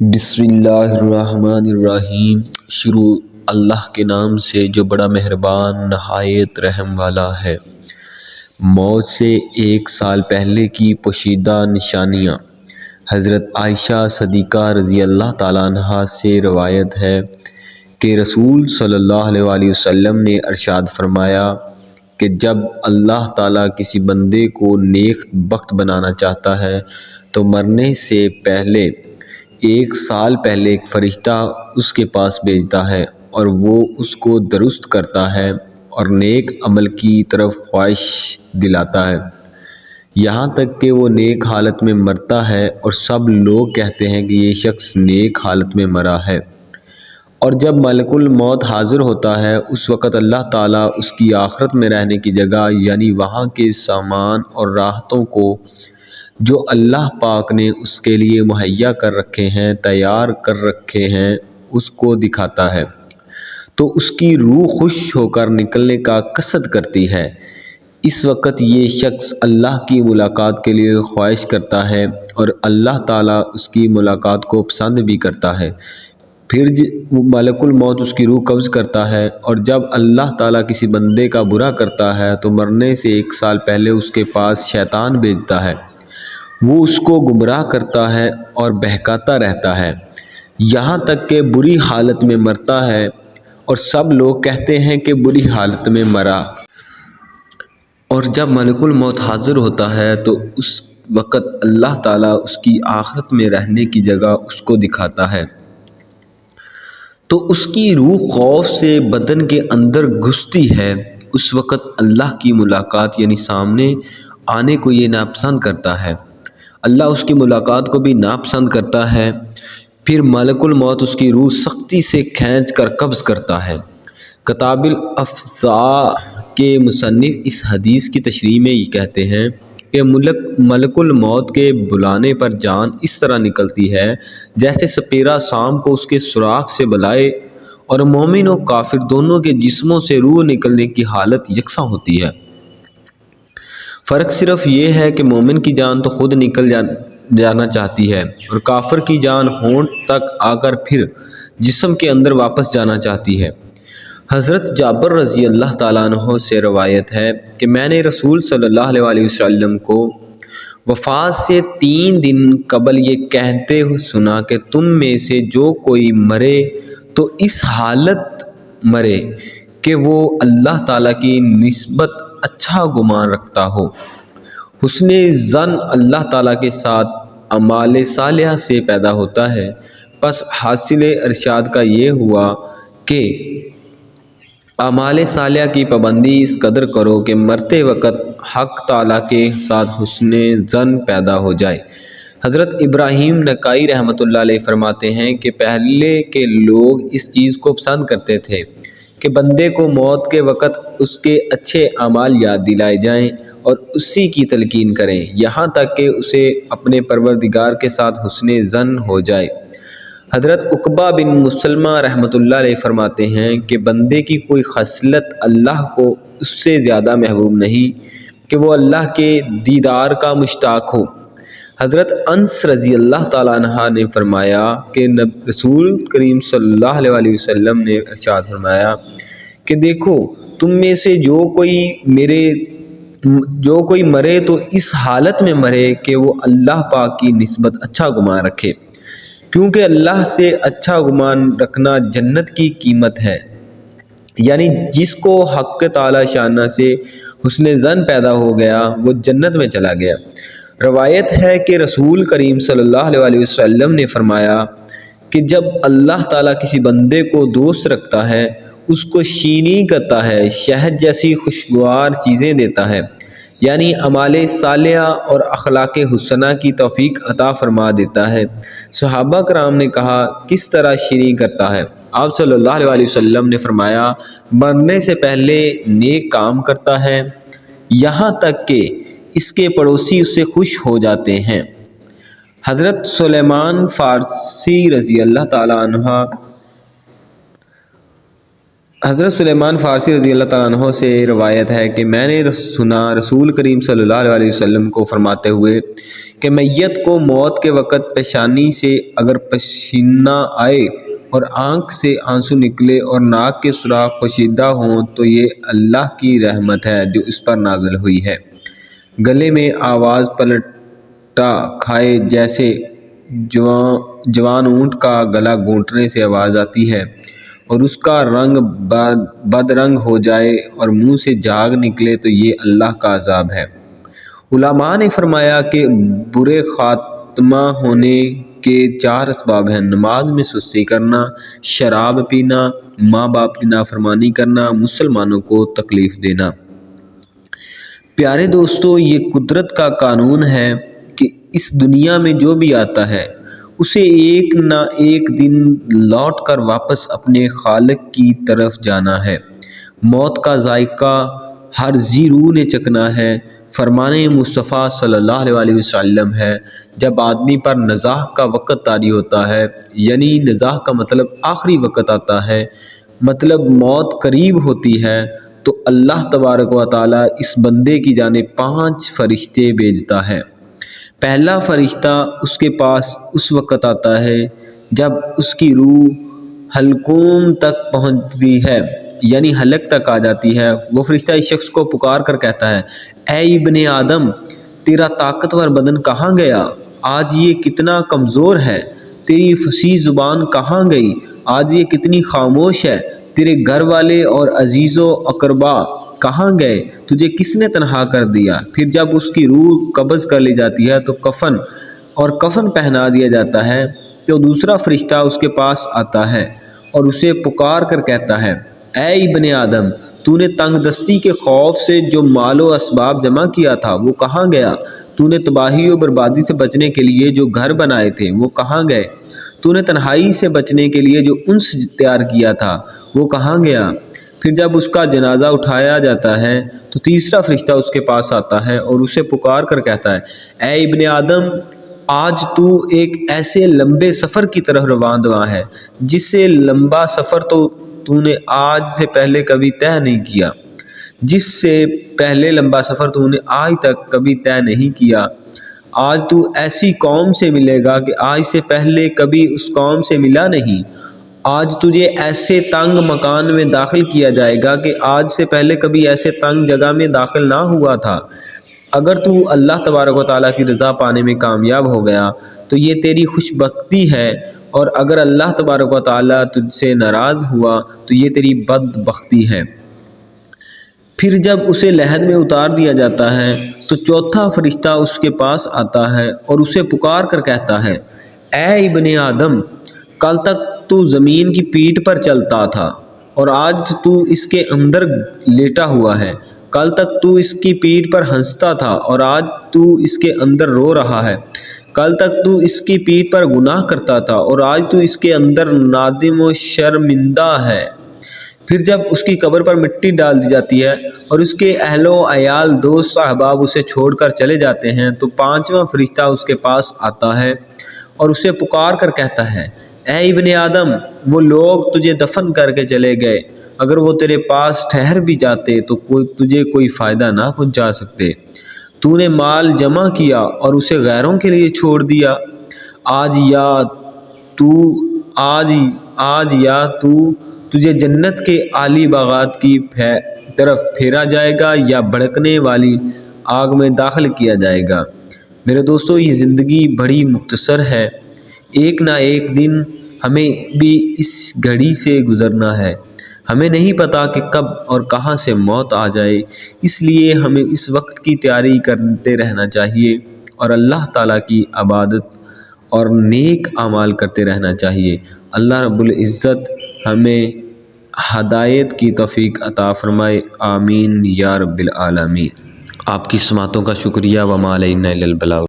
بسم اللہ الرحمن الرحیم۔ شروع اللہ کے نام سے جو بڑا مہربان نہایت رحم والا ہے۔ موت سے 1 سال پہلے کی پوشیدہ نشانیاں۔ حضرت عائشہ صدیقہ رضی اللہ تعالیٰ عنہا سے روایت ہے کہ رسول صلی اللہ علیہ وسلم نے ارشاد فرمایا کہ جب اللہ تعالیٰ کسی بندے کو نیک بخت بنانا چاہتا ہے تو مرنے سے پہلے 1 سال پہلے ایک فرشتہ اس کے پاس بھیجتا ہے اور وہ اس کو درست کرتا ہے اور نیک عمل کی طرف خواہش دلاتا ہے، یہاں تک کہ وہ نیک حالت میں مرتا ہے اور سب لوگ کہتے ہیں کہ یہ شخص نیک حالت میں مرا ہے۔ اور جب ملک الموت حاضر ہوتا ہے اس وقت اللہ تعالیٰ اس کی آخرت میں رہنے کی جگہ یعنی وہاں کے سامان اور راحتوں کو جو اللہ پاک نے اس کے لیے مہیا کر رکھے ہیں، تیار کر رکھے ہیں، اس کو دکھاتا ہے تو اس کی روح خوش ہو کر نکلنے کا قصد کرتی ہے۔ اس وقت یہ شخص اللہ کی ملاقات کے لیے خواہش کرتا ہے اور اللہ تعالیٰ اس کی ملاقات کو پسند بھی کرتا ہے۔ پھر ملک الموت اس کی روح قبض کرتا ہے اور جب اللہ تعالیٰ کسی بندے کا برا کرتا ہے تو مرنے سے 1 سال پہلے اس کے پاس شیطان بھیجتا ہے، وہ اس کو گمراہ کرتا ہے اور بہکاتا رہتا ہے یہاں تک کہ بری حالت میں مرتا ہے اور سب لوگ کہتے ہیں کہ بری حالت میں مرا۔ اور جب ملک الموت حاضر ہوتا ہے تو اس وقت اللہ تعالیٰ اس کی آخرت میں رہنے کی جگہ اس کو دکھاتا ہے تو اس کی روح خوف سے بدن کے اندر گھستی ہے۔ اس وقت اللہ کی ملاقات یعنی سامنے آنے کو یہ ناپسند کرتا ہے، اللہ اس کی ملاقات کو بھی ناپسند کرتا ہے۔ پھر ملک الموت اس کی روح سختی سے کھینچ کر قبض کرتا ہے۔ کتاب الافضاء کے مصنف اس حدیث کی تشریح میں یہ کہتے ہیں کہ ملک الموت کے بلانے پر جان اس طرح نکلتی ہے جیسے سپیرا سام کو اس کے سوراخ سے بلائے، اور مومن و کافر دونوں کے جسموں سے روح نکلنے کی حالت یکساں ہوتی ہے۔ فرق صرف یہ ہے کہ مومن کی جان تو خود نکل جانا چاہتی ہے اور کافر کی جان ہونٹ تک آ کر پھر جسم کے اندر واپس جانا چاہتی ہے۔ حضرت جابر رضی اللہ تعالیٰ عنہ سے روایت ہے کہ میں نے رسول صلی اللہ علیہ وسلم کو وفات سے 3 دن قبل یہ کہتے سنا کہ تم میں سے جو کوئی مرے تو اس حالت مرے کہ وہ اللہ تعالیٰ کی نسبت اچھا گمان رکھتا ہو۔ حسن ظن اللہ تعالیٰ کے ساتھ اعمال صالحہ سے پیدا ہوتا ہے، پس حاصل ارشاد کا یہ ہوا کہ اعمال صالحہ کی پابندی اس قدر کرو کہ مرتے وقت حق تعالیٰ کے ساتھ حسن ظن پیدا ہو جائے۔ حضرت ابراہیم نقائی رحمۃ اللہ علیہ فرماتے ہیں کہ پہلے کے لوگ اس چیز کو پسند کرتے تھے کہ بندے کو موت کے وقت اس کے اچھے اعمال یاد دلائے جائیں اور اسی کی تلقین کریں یہاں تک کہ اسے اپنے پروردگار کے ساتھ حسن ظن ہو جائے۔ حضرت عقبہ بن مسلمہ رحمۃ اللہ علیہ فرماتے ہیں کہ بندے کی کوئی خصلت اللہ کو اس سے زیادہ محبوب نہیں کہ وہ اللہ کے دیدار کا مشتاق ہو۔ حضرت انس رضی اللہ تعالیٰ عنہ نے فرمایا کہ رسول کریم صلی اللہ علیہ وسلم نے ارشاد فرمایا کہ دیکھو تم میں سے جو کوئی مرے تو اس حالت میں مرے کہ وہ اللہ پاک کی نسبت اچھا گمان رکھے، کیونکہ اللہ سے اچھا گمان رکھنا جنت کی قیمت ہے، یعنی جس کو حق تعالی شانہ سے حسن ظن پیدا ہو گیا وہ جنت میں چلا گیا۔ روایت ہے کہ رسول کریم صلی اللہ علیہ وسلم نے فرمایا کہ جب اللہ تعالیٰ کسی بندے کو دوست رکھتا ہے اس کو شیریں کرتا ہے، شہد جیسی خوشگوار چیزیں دیتا ہے، یعنی اعمال صالحہ اور اخلاق حسنہ کی توفیق عطا فرما دیتا ہے۔ صحابہ کرام نے کہا کس طرح شیریں کرتا ہے؟ آپ صلی اللہ علیہ وسلم نے فرمایا مرنے سے پہلے نیک کام کرتا ہے یہاں تک کہ اس کے پڑوسی اس سے خوش ہو جاتے ہیں۔ حضرت سلیمان فارسی رضی اللہ تعالیٰ عنہ حضرت سلیمان فارسی رضی اللہ تعالیٰ عنہ سے روایت ہے کہ میں نے سنا رسول کریم صلی اللہ علیہ وسلم کو فرماتے ہوئے کہ میت کو موت کے وقت پیشانی سے اگر پسینہ آئے اور آنکھ سے آنسو نکلے اور ناک کے سوراخ پوشیدہ ہوں تو یہ اللہ کی رحمت ہے جو اس پر نازل ہوئی ہے۔ گلے میں آواز پلٹا کھائے جیسے جوان اونٹ کا گلا گھونٹنے سے آواز آتی ہے اور اس کا رنگ بد رنگ ہو جائے اور منہ سے جھاگ نکلے تو یہ اللہ کا عذاب ہے۔ علماء نے فرمایا کہ برے خاتمہ ہونے کے 4 اسباب ہیں: نماز میں سستی کرنا، شراب پینا، ماں باپ کی نافرمانی کرنا، مسلمانوں کو تکلیف دینا۔ پیارے دوستو، یہ قدرت کا قانون ہے کہ اس دنیا میں جو بھی آتا ہے اسے ایک نہ ایک دن لوٹ کر واپس اپنے خالق کی طرف جانا ہے۔ موت کا ذائقہ ہر ذی روح نے چکھنا ہے۔ فرمان مصطفیٰ صلی اللہ علیہ وسلم ہے، جب آدمی پر نزاع کا وقت طاری ہوتا ہے، یعنی نزاع کا مطلب آخری وقت آتا ہے، مطلب موت قریب ہوتی ہے، تو اللہ تبارک و تعالیٰ اس بندے کی جانب 5 فرشتے بھیجتا ہے۔ پہلا فرشتہ اس کے پاس اس وقت آتا ہے جب اس کی روح حلقوم تک پہنچتی ہے، یعنی حلق تک آ جاتی ہے۔ وہ فرشتہ اس شخص کو پکار کر کہتا ہے، اے ابن آدم، تیرا طاقتور بدن کہاں گیا؟ آج یہ کتنا کمزور ہے۔ تیری فصیح زبان کہاں گئی؟ آج یہ کتنی خاموش ہے۔ تیرے گھر والے اور عزیز و اقربا کہاں گئے؟ تجھے کس نے تنہا کر دیا؟ پھر جب اس کی روح قبض کر لی جاتی ہے تو کفن پہنا دیا جاتا ہے، تو دوسرا فرشتہ اس کے پاس آتا ہے اور اسے پکار کر کہتا ہے، اے ابن آدم، تو نے تنگ دستی کے خوف سے جو مال و اسباب جمع کیا تھا وہ کہاں گیا؟ تو نے تباہی و بربادی سے بچنے کے لیے جو گھر بنائے تھے وہ کہاں گئے؟ تو نے تنہائی سے بچنے کے لیے جو انس تیار کیا تھا وہ کہاں گیا؟ پھر جب اس کا جنازہ اٹھایا جاتا ہے تو تیسرا فرشتہ اس کے پاس آتا ہے اور اسے پکار کر کہتا ہے، اے ابن آدم، آج تو ایک ایسے لمبے سفر کی طرف رواں دواں ہے جس سے لمبا سفر تو نے آج سے پہلے کبھی طے نہیں کیا، جس سے پہلے لمبا سفر تو نے آج تک کبھی طے نہیں کیا۔ آج تو ایسی قوم سے ملے گا کہ آج سے پہلے کبھی اس قوم سے ملا نہیں۔ آج تجھے ایسے تنگ مکان میں داخل کیا جائے گا کہ آج سے پہلے کبھی ایسے تنگ جگہ میں داخل نہ ہوا تھا۔ اگر تو اللہ تبارک و تعالیٰ کی رضا پانے میں کامیاب ہو گیا تو یہ تیری خوش بختی ہے، اور اگر اللہ تبارک و تعالیٰ تجھ سے ناراض ہوا تو یہ تیری بدبختی ہے۔ پھر جب اسے لحد میں اتار دیا جاتا ہے تو چوتھا فرشتہ اس کے پاس آتا ہے اور اسے پکار کر کہتا ہے، اے ابن آدم، کل تک تو زمین کی پیٹھ پر چلتا تھا اور آج تو اس کے اندر لیٹا ہوا ہے۔ کل تک تو اس کی پیٹھ پر ہنستا تھا اور آج تو اس کے اندر رو رہا ہے۔ کل تک تو اس کی پیٹھ پر گناہ کرتا تھا اور آج تو اس کے اندر نادم و شرمندہ ہے۔ پھر جب اس کی قبر پر مٹی ڈال دی جاتی ہے اور اس کے اہل و عیال، دوست احباب اسے چھوڑ کر چلے جاتے ہیں تو 5واں فرشتہ اس کے پاس آتا ہے اور اسے پکار کر کہتا ہے، اے ابن آدم، وہ لوگ تجھے دفن کر کے چلے گئے، اگر وہ تیرے پاس ٹھہر بھی جاتے تو تجھے کوئی فائدہ نہ پہنچا سکتے۔ تو نے مال جمع کیا اور اسے غیروں کے لیے چھوڑ دیا۔ آج یا تو تجھے جنت کے عالی باغات کی طرف پھیرا جائے گا یا بھڑکنے والی آگ میں داخل کیا جائے گا۔ میرے دوستو، یہ زندگی بڑی مختصر ہے، ایک نہ ایک دن ہمیں بھی اس گھڑی سے گزرنا ہے۔ ہمیں نہیں پتہ کہ کب اور کہاں سے موت آ جائے، اس لیے ہمیں اس وقت کی تیاری کرتے رہنا چاہیے اور اللہ تعالیٰ کی عبادت اور نیک اعمال کرتے رہنا چاہیے۔ اللہ رب العزت ہمیں ہدایت کی توفیق عطا فرمائے، آمین یا رب العالمین۔ آپ کی سماعتوں کا شکریہ، وما علینا الا البلاغ۔